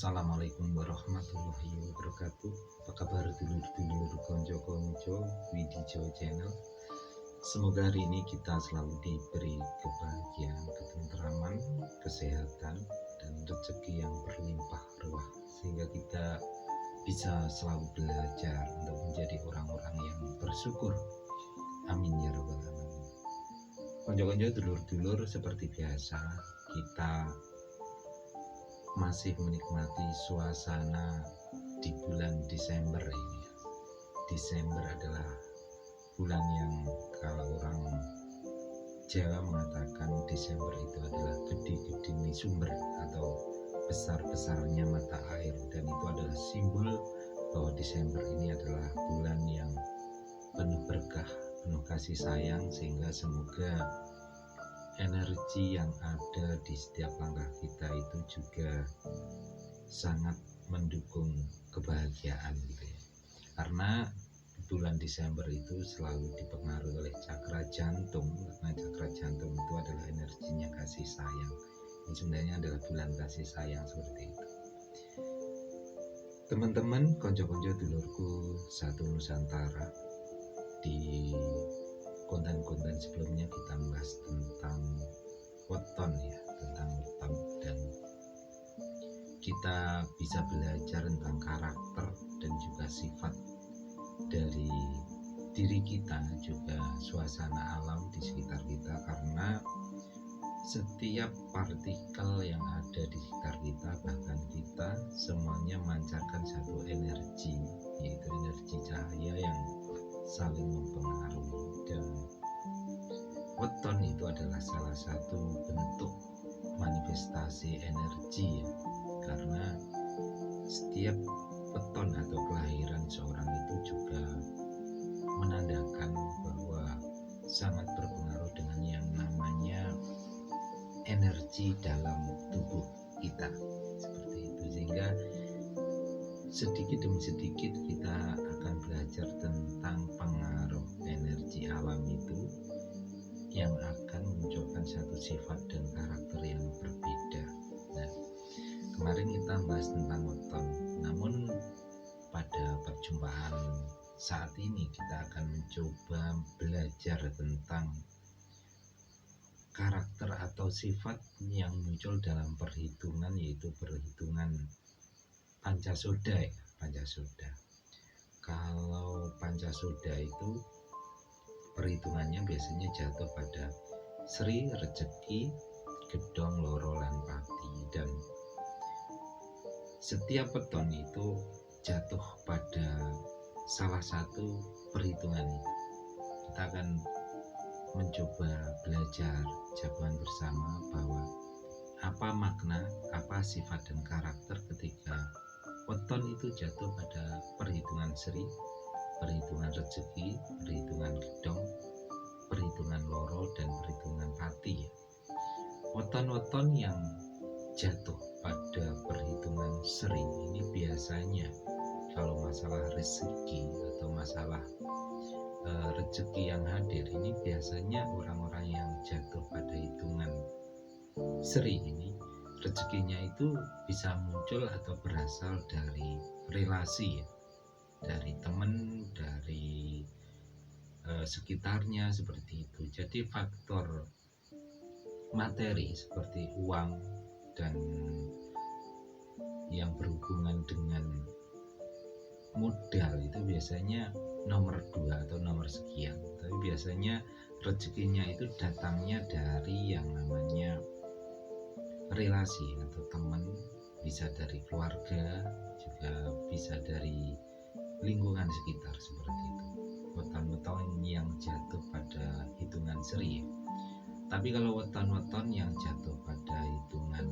Assalamualaikum warahmatullahi wabarakatuh. Apa kabar dulur-dulur konco-konco Widijo Channel? Semoga hari ini kita selalu diberi kebahagiaan, ketentraman, kesehatan, dan rezeki yang berlimpah ruah, sehingga kita bisa selalu belajar untuk menjadi orang-orang yang bersyukur. Amin ya rabbal alamin. Konco-konco dulur-dulur, seperti biasa kita masih menikmati suasana di bulan Desember ini. Desember adalah bulan yang kalau orang Jawa mengatakan Desember itu adalah gede-gede sumber atau besar-besarnya mata air, dan itu adalah simbol bahwa Desember ini adalah bulan yang penuh berkah, penuh kasih sayang, sehingga semoga energi yang ada di setiap langkah kita itu juga sangat mendukung kebahagiaan gitu ya. Karena bulan Desember itu selalu dipengaruhi oleh cakra jantung, karena cakra jantung itu adalah energinya kasih sayang. Ini sebenarnya adalah bulan kasih sayang seperti itu. Teman-teman, konco-konco dulurku satu Nusantara, di konten-konten sebelumnya kita membahas tentang weton ya, tentang weton, dan kita bisa belajar tentang karakter dan juga sifat dari diri kita, juga suasana alam di sekitar kita, karena setiap partikel yang ada di sekitar kita, bahkan kita semuanya memancarkan satu energi, yaitu energi cahaya yang saling mempengaruhi. Dan weton itu adalah salah satu bentuk manifestasi energi ya, karena setiap weton atau kelahiran seorang itu juga menandakan bahwa sangat berpengaruh dengan yang namanya energi dalam tubuh kita, seperti itu. Sehingga sedikit demi sedikit kita akan belajar tentang pengaruh energi alam itu yang akan memunculkan satu sifat dan karakter yang berbeda. Nah, kemarin kita bahas tentang weton, namun pada perjumpaan saat ini kita akan mencoba belajar tentang karakter atau sifat yang muncul dalam perhitungan, yaitu perhitungan Pancasoda ya, Pancasoda. Kalau Pancasoda itu perhitungannya biasanya jatuh pada Sri, Rezeki, Gedong, Loro, lan Pati, dan setiap weton itu jatuh pada salah satu perhitungan itu. Kita akan mencoba belajar jawaban bersama bahwa apa makna, apa sifat dan karakter ketika weton itu jatuh pada perhitungan Sri, perhitungan Rezeki, perhitungan Gedong, perhitungan Loro, dan perhitungan Pati. Weton-weton yang jatuh pada perhitungan Sri ini biasanya kalau masalah rezeki atau masalah rezeki yang hadir ini, biasanya orang-orang yang jatuh pada hitungan Sri ini rezekinya itu bisa muncul atau berasal dari relasi ya, dari teman, dari sekitarnya, seperti itu. Jadi faktor materi seperti uang dan yang berhubungan dengan modal itu biasanya nomor 2 atau nomor sekian. Tapi biasanya rezekinya itu datangnya dari yang namanya relasi atau teman, bisa dari keluarga, juga bisa dari lingkungan sekitar, seperti itu. Weton-weton yang jatuh pada hitungan Sri. Tapi kalau weton-weton yang jatuh pada hitungan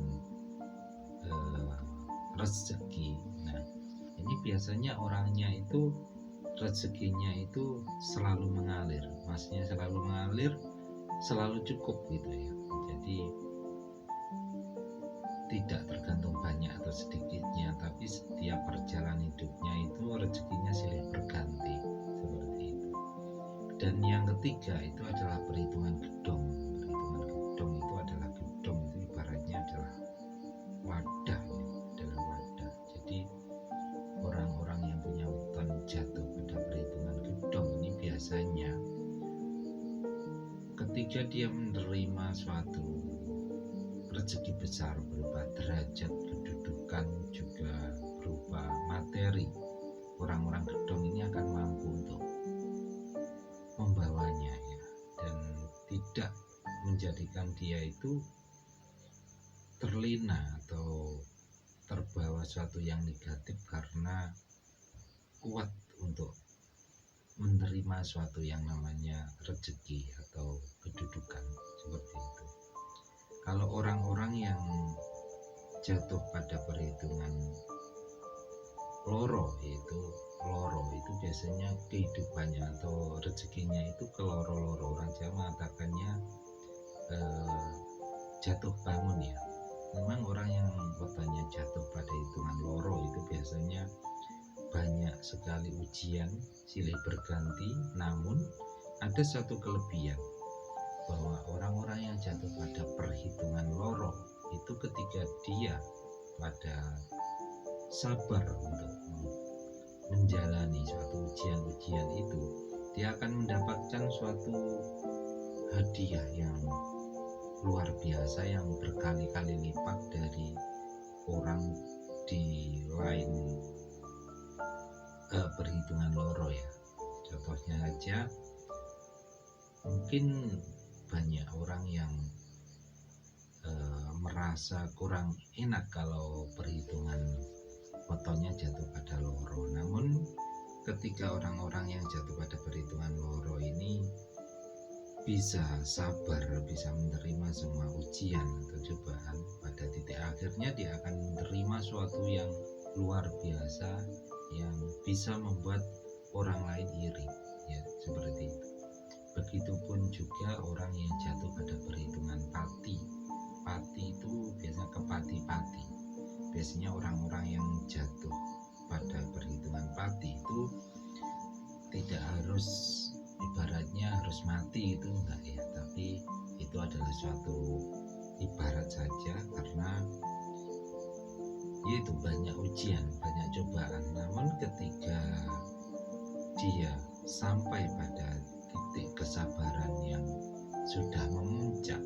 rezeki, nah ini biasanya orangnya itu rezekinya itu selalu mengalir, maksudnya selalu mengalir, selalu cukup gitu ya. Jadi tidak tergantung banyak atau sedikitnya, tapi setiap perjalanan hidupnya itu rezekinya silih berganti, seperti itu. Dan yang ketiga itu adalah perhitungan Gedong. Perhitungan Gedong itu adalah, Gedong itu ibaratnya adalah wadah ya, adalah wadah. ketika dia menerima suatu rezeki besar berupa derajat, kedudukan, juga berupa materi, orang-orang gedong ini akan mampu untuk membawanya ya, dan tidak menjadikan dia itu terlena atau terbawa suatu yang negatif karena kuat untuk menerima suatu yang namanya rezeki atau kedudukan seperti itu. Kalau orang-orang yang jatuh pada perhitungan loro itu biasanya kehidupannya atau rezekinya itu keloro-loro. Orang Jawa mengatakannya jatuh bangun ya. Memang orang yang katanya jatuh pada hitungan loro itu biasanya banyak sekali ujian silih berganti, namun ada satu kelebihan bahwa orang-orang yang jatuh pada perhitungan loro itu ketika dia pada sabar untuk menjalani suatu ujian-ujian itu, dia akan mendapatkan suatu hadiah yang luar biasa yang berkali-kali lipat dari orang di lain perhitungan loro ya. Contohnya aja, mungkin banyak orang yang merasa kurang enak kalau perhitungan fotonya jatuh pada loro. Namun ketika orang-orang yang jatuh pada perhitungan loro ini bisa sabar, bisa menerima semua ujian atau cobaan, pada titik akhirnya dia akan menerima suatu yang luar biasa yang bisa membuat orang lain iri ya, seperti itu. Begitupun juga orang yang jatuh pada perhitungan pati itu biasanya kepati-pati. Biasanya orang-orang yang jatuh pada perhitungan pati itu tidak harus ibaratnya harus mati, itu enggak ya, tapi itu adalah suatu ibarat saja, karena yaitu banyak ujian, banyak cobaan. Namun ketika dia sampai pada titik kesabaran yang sudah memuncak,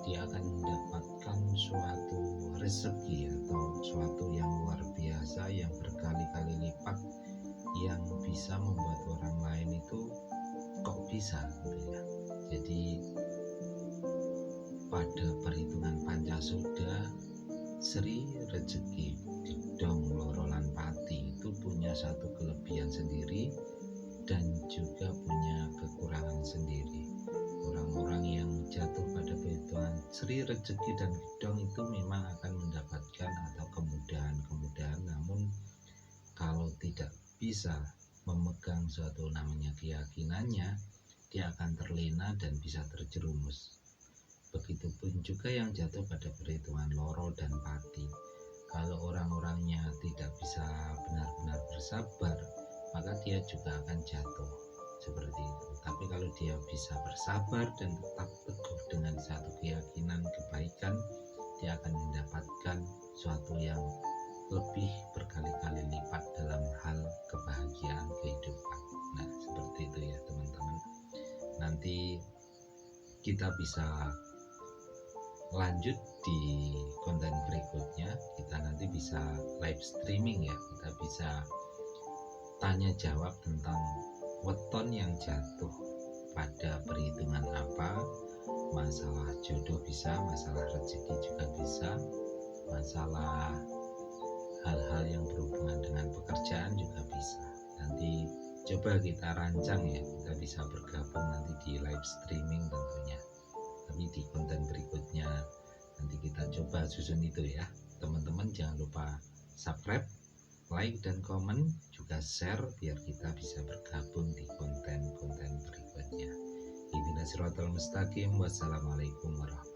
dia akan mendapatkan suatu rezeki atau suatu yang luar biasa yang berkali-kali lipat, yang bisa membuat orang lain itu kok bisa gitu ya. Jadi pada perhitungan Pancasuda, Sri Rezeki Gedong Loro lan Pati itu punya satu kelebihan sendiri dan juga punya kekurangan sendiri. Orang-orang yang jatuh pada perhitungan Sri Rezeki dan Gedong itu memang akan mendapatkan atau kemudahan-kemudahan, namun kalau tidak bisa memegang suatu namanya keyakinannya, dia akan terlena dan bisa terjerumus. Begitupun juga yang jatuh pada perhitungan loro dan pati. Kalau orang-orangnya tidak bisa benar-benar bersabar, maka dia juga akan jatuh seperti itu. Tapi kalau dia bisa bersabar dan tetap teguh dengan satu keyakinan kebaikan, dia akan mendapatkan suatu yang lebih berkali-kali lipat dalam hal kebahagiaan kehidupan. Nah, seperti itu ya teman-teman. Nanti kita bisa lanjut di konten berikutnya. Kita nanti bisa live streaming ya, kita bisa tanya jawab tentang weton yang jatuh pada perhitungan apa, masalah jodoh bisa, masalah rezeki juga bisa, masalah hal-hal yang berhubungan dengan pekerjaan juga bisa. Nanti coba kita rancang ya, kita bisa bergabung nanti di live streaming tentunya. Tapi di konten berikutnya nanti kita coba susun itu ya. Teman-teman jangan lupa subscribe, like dan komen, juga share biar kita bisa bergabung di konten-konten berikutnya. Ihdinas siratal mustaqim. Wassalamualaikum warahmatullahi wabarakatuh.